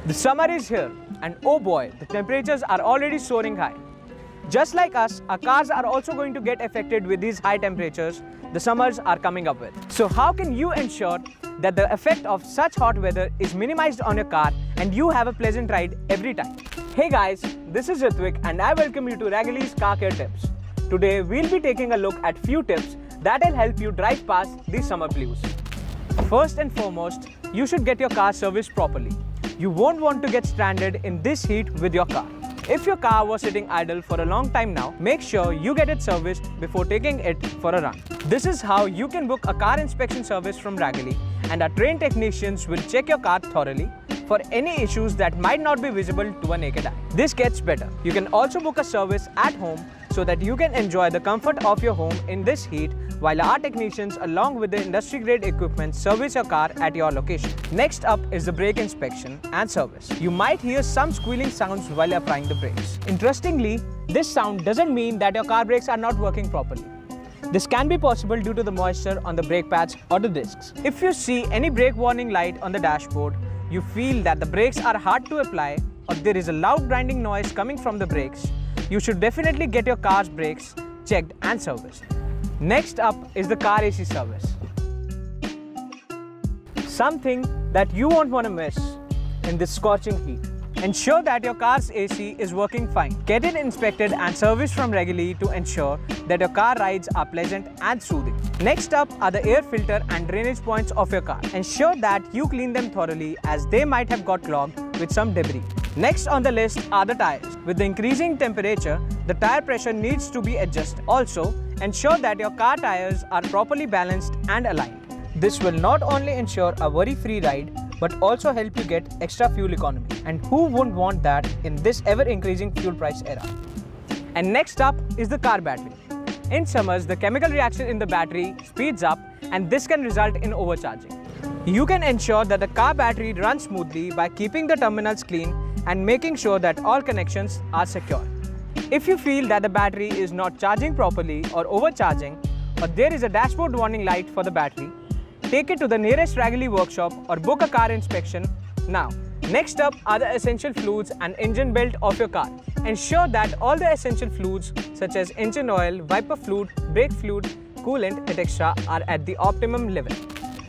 The summer is here and oh boy, the temperatures are already soaring high. Just like us, our cars are also going to get affected with these high temperatures the summers are coming up with. So how can you ensure that the effect of such hot weather is minimized on your car and you have a pleasant ride every time? Hey guys, this is Ritvik and I welcome you to Ragilly's Car Care Tips. Today we'll be taking a look at few tips that'll help you drive past these summer blues. First and foremost, you should get your car serviced properly. You won't want to get stranded in this heat with your car. If your car was sitting idle for a long time now, make sure you get it serviced before taking it for a run. This is how you can book a car inspection service from Ragilly, and our trained technicians will check your car thoroughly for any issues that might not be visible to a naked eye. This gets better. You can also book a service at home so that you can enjoy the comfort of your home in this heat while our technicians along with the industry grade equipment service your car at your location. Next up is the brake inspection and service. You might hear some squealing sounds while applying the brakes. Interestingly, this sound doesn't mean that your car brakes are not working properly. This can be possible due to the moisture on the brake pads or the discs. If you see any brake warning light on the dashboard, you feel that the brakes are hard to apply or there is a loud grinding noise coming from the brakes, you should definitely get your car's brakes checked and serviced. Next up is the car AC service. Something that you won't want to miss in this scorching heat. Ensure that your car's AC is working fine. Get it inspected and serviced from Ragilly to ensure that your car rides are pleasant and soothing. Next up are the air filter and drainage points of your car. Ensure that you clean them thoroughly as they might have got clogged with some debris. Next on the list are the tires. With the increasing temperature, the tire pressure needs to be adjusted. Also, ensure that your car tires are properly balanced and aligned. This will not only ensure a worry-free ride, but also help you get extra fuel economy. And who wouldn't want that in this ever-increasing fuel price era? And next up is the car battery. In summers, the chemical reaction in the battery speeds up and this can result in overcharging. You can ensure that the car battery runs smoothly by keeping the terminals clean and making sure that all connections are secure. If you feel that the battery is not charging properly or overcharging, or there is a dashboard warning light for the battery, take it to the nearest Ragilly workshop or book a car inspection now. Next up are the essential fluids and engine belt of your car. Ensure that all the essential fluids such as engine oil, wiper fluid, brake fluid, coolant, etc. are at the optimum level.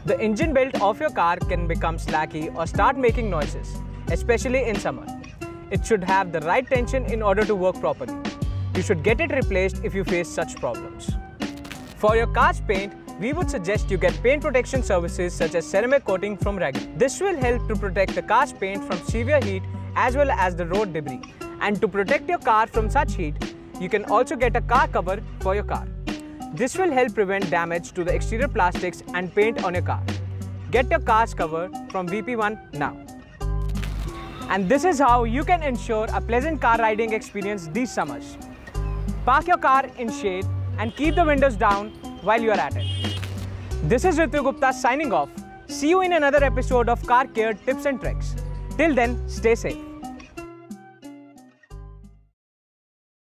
The engine belt of your car can become slacky or start making noises, especially in summer. It should have the right tension in order to work properly. You should get it replaced if you face such problems. For your car's paint, we would suggest you get paint protection services such as ceramic coating from Ragilly. This will help to protect the car's paint from severe heat as well as the road debris. And to protect your car from such heat, you can also get a car cover for your car. This will help prevent damage to the exterior plastics and paint on your car. Get your car's cover from VP1 now. And this is how you can ensure a pleasant car riding experience these summers. Park your car in shade and keep the windows down while you are at it. This is Ritvik Gupta signing off. See you in another episode of Car Care Tips and Tricks. Till then, stay safe.